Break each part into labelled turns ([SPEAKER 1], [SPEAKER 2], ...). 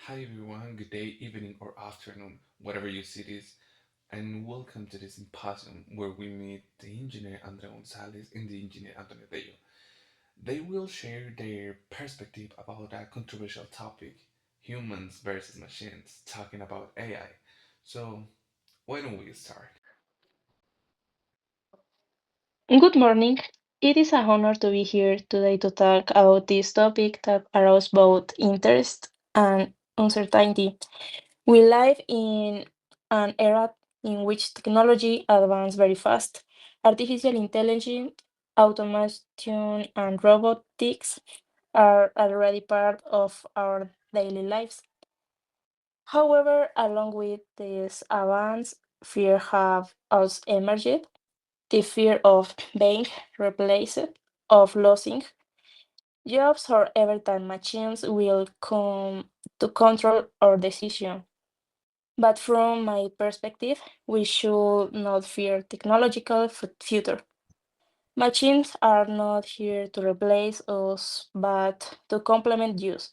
[SPEAKER 1] Hi everyone, good day, evening, or afternoon, whatever you see this, and welcome to this symposium where we meet the engineer Andrea Gonzalez and the engineer Antonio Dello. They will share their perspective about a controversial topic, humans versus machines, talking about AI. So, why don't we start?
[SPEAKER 2] Good morning. It is an honor to be here today to talk about this topic that arouses both interest and uncertainty. We live in an era in which technology advances very fast. Artificial intelligence, automation, and robotics are already part of our daily lives. However, along with this advance, fear have also emerged the fear of being replaced, of losing jobs, or every time machines will come to control our decision. But from my perspective, we should not fear technological future. Machines are not here to replace us, but to complement use.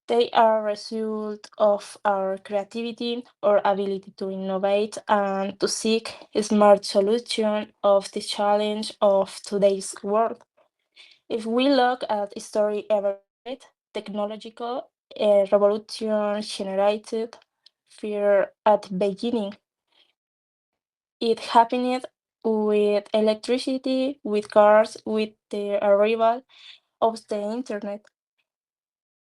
[SPEAKER 2] They are a result of our creativity, our ability to innovate, and to seek a smart solution of the challenge of today's world. If we look at history ever great, technological revolution generated fear at the beginning. It happened with electricity, with cars, with the arrival of the internet.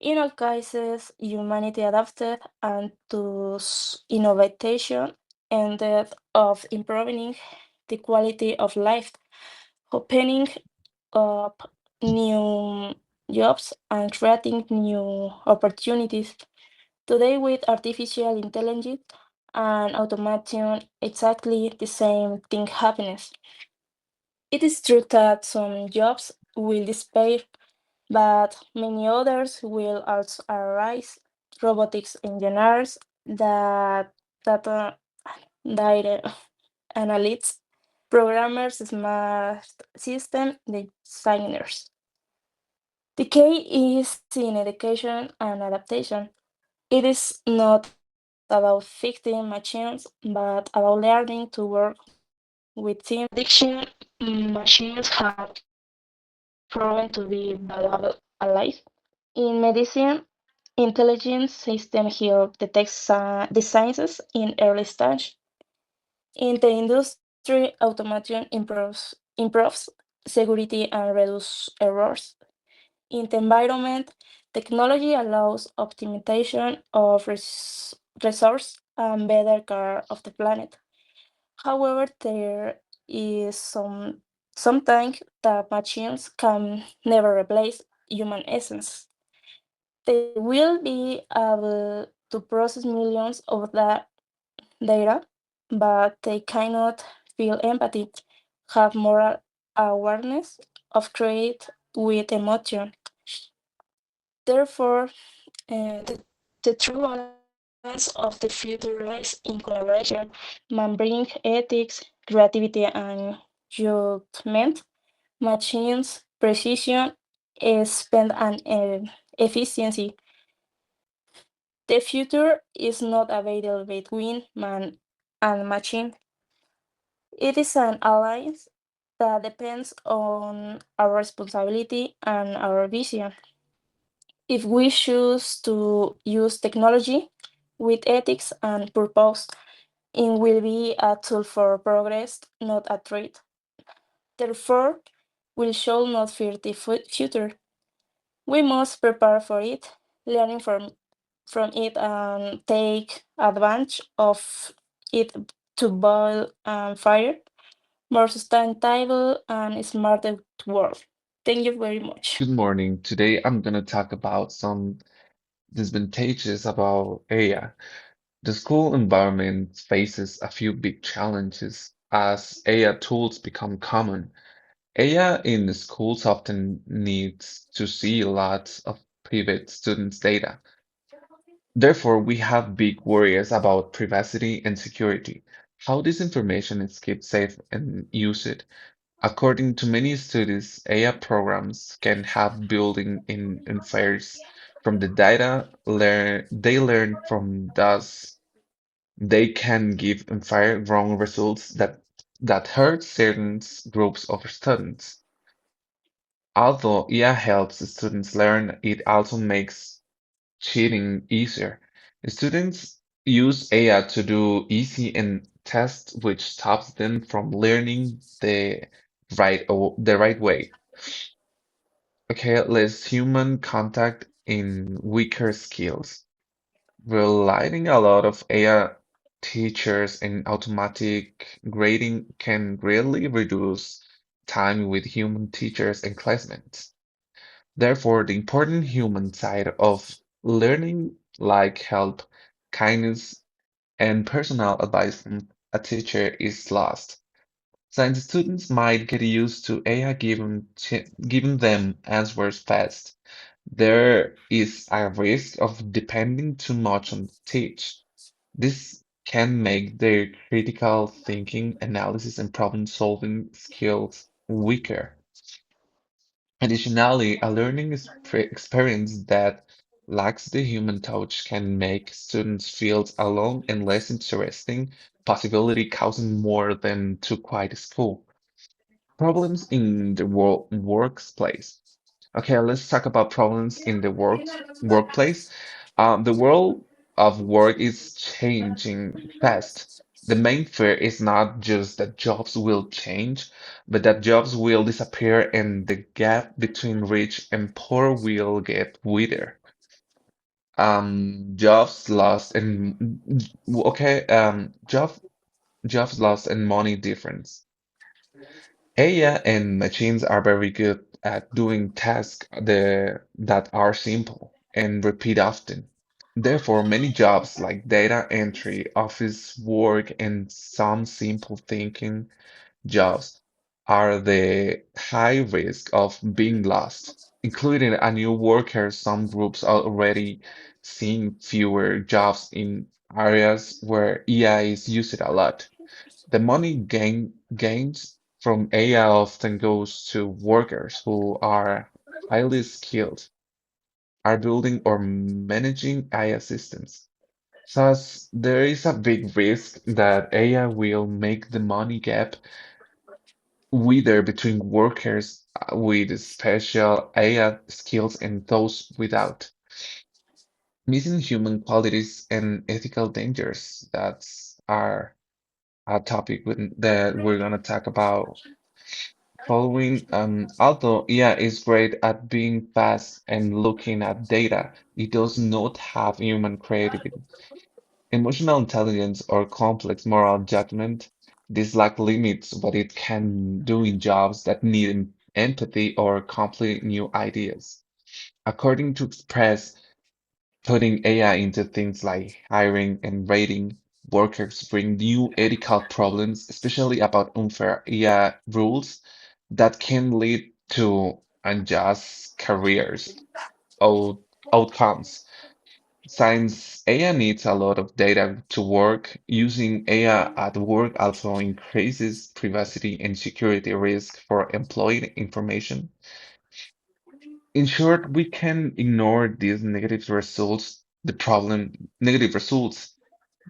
[SPEAKER 2] In all cases, humanity adapted and to innovation ended of improving the quality of life, opening up new jobs and creating new opportunities. Today, with artificial intelligence and automation, exactly the same thing happens. It is true that some jobs will disappear, but many others will also arise. Robotics engineers, that data data analysts, programmers, smart system designers. The key is in education and adaptation. It is not about fixing machines, but about learning to work with team. Addiction machines have proven to be valuable allies. In medicine, intelligence systems help detect the sciences in early stage. In the industry, automation improves security and reduce errors. In the environment, technology allows optimization of resource and better care of the planet. However, there is something that machines can never replace human essence. They will be able to process millions of data, but they cannot feel empathy, have moral awareness, of create with emotion. Therefore, the true balance of the future lies in collaboration. Man bring ethics, creativity, and judgment. Machines, precision, spend, and efficiency. The future is not a battle between man and machine. It is an alliance that depends on our responsibility and our vision. If we choose to use technology with ethics and purpose, it will be a tool for progress, not a threat. Therefore, we should not fear the future. We must prepare for it, learning from it and take advantage of it to build and fire more sustainable and smarter world. Thank you very much.
[SPEAKER 1] Good morning. Today I'm going to talk about some disadvantages about AI. The school environment faces a few big challenges as AI tools become common. AI in the schools often needs to see lots of private students' data. Therefore, we have big worries about privacy and security. How this information is kept safe and used. According to many studies, AI programs can have built-in interference, From the data they learn from thus they can give unfair wrong results that hurt certain groups of students. Although AI helps students learn, it also makes cheating easier. Students use AI to do easy and tests, which stops them from learning the right way. Okay, less human contact in weaker skills. Relying a lot of AI teachers and automatic grading can greatly reduce time with human teachers and classmates. Therefore, the important human side of learning, like help, kindness, and personal advice from a teacher, is lost. Science students might get used to AI giving them answers fast. There is a risk of depending too much on the teach. This can make their critical thinking, analysis, and problem-solving skills weaker. Additionally, a learning experience that lacks the human touch can make students feel alone and less interesting, possibility causing more than to quiet school. Problems in the workplace. Okay, let's talk about problems in the workplace. The world of work is changing fast. The main fear is not just that jobs will change, but that jobs will disappear and the gap between rich and poor will get wider. Jobs lost and okay, jobs lost and money difference. AI and machines are very good at doing tasks that are simple and repeat often. Therefore, many jobs like data entry, office work, and some simple thinking jobs are the high risk of being lost, including a new worker. Some groups are already seeing fewer jobs in areas where AI is used a lot. The money gains from AI often goes to workers who are highly skilled, are building or managing AI systems. Thus, there is a big risk that AI will make the money gap wither between workers with special AI skills and those without, missing human qualities and ethical dangers. That's our topic that we're gonna talk about. Following, although AI is great at being fast and looking at data, it does not have human creativity, emotional intelligence, or complex moral judgment. This lack limits what it can do in jobs that need empathy or completely new ideas. According to Express, putting AI into things like hiring and rating workers bring new ethical problems, especially about unfair AI rules that can lead to unjust careers out outcomes. Since AI needs a lot of data to work, using AI at work also increases privacy and security risk for employee information. In short, we can ignore these negative results,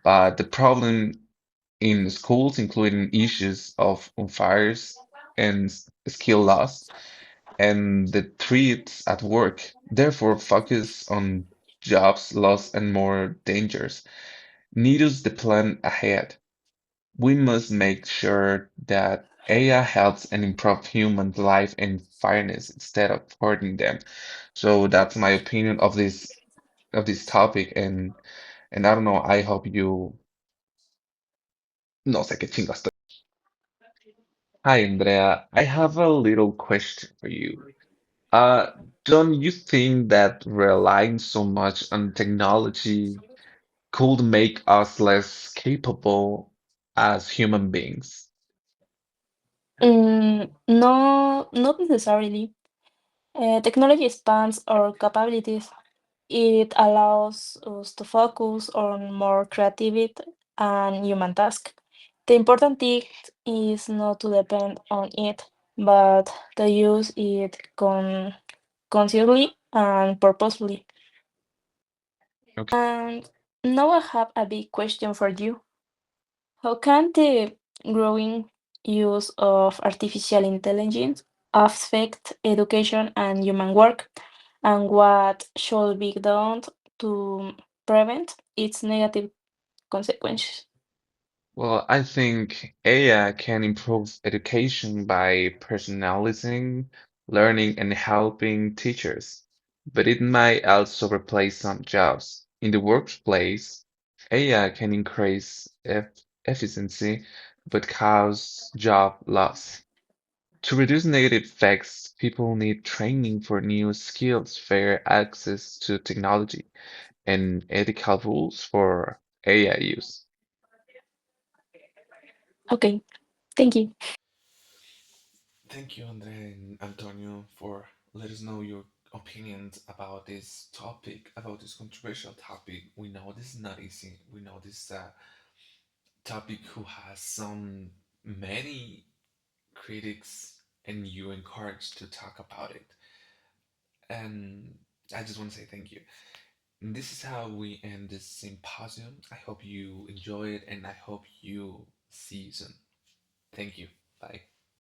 [SPEAKER 1] but the problem in schools, including issues of fires and skill loss, and the threats at work. Therefore, focus on jobs loss and more dangers. Need us the plan ahead. We must make sure that AI helps and improve human life and fairness instead of hurting them. So that's my opinion of this topic, and I don't know, I hope you no sé qué chingo estoy. Hi Andrea, I have a little question for you. Uh, don't you think that relying so much on technology could make us less capable as human beings?
[SPEAKER 2] No, not necessarily. Technology expands our capabilities. It allows us to focus on more creativity and human tasks. The important thing is not to depend on it, but to use it consciously and purposefully.
[SPEAKER 1] Okay.
[SPEAKER 2] And now I have a big question for you. How can the growing use of artificial intelligence affect education and human work? And what should be done to prevent its negative consequences?
[SPEAKER 1] Well, I think AI can improve education by personalizing learning and helping teachers, but it might also replace some jobs. In the workplace, AI can increase efficiency, but cause job loss. To reduce negative effects, people need training for new skills, fair access to technology, and ethical rules for AI use.
[SPEAKER 2] Okay, thank you.
[SPEAKER 1] Thank you, Andre and Antonio, for let us know your opinions about this topic, about this controversial topic. We know this is not easy. We know this is a topic who has some many critics, and you encouraged to talk about it. And I just want to say thank you. And this is how we end this symposium. I hope you enjoy it, and I hope you see you soon. Thank you. Bye.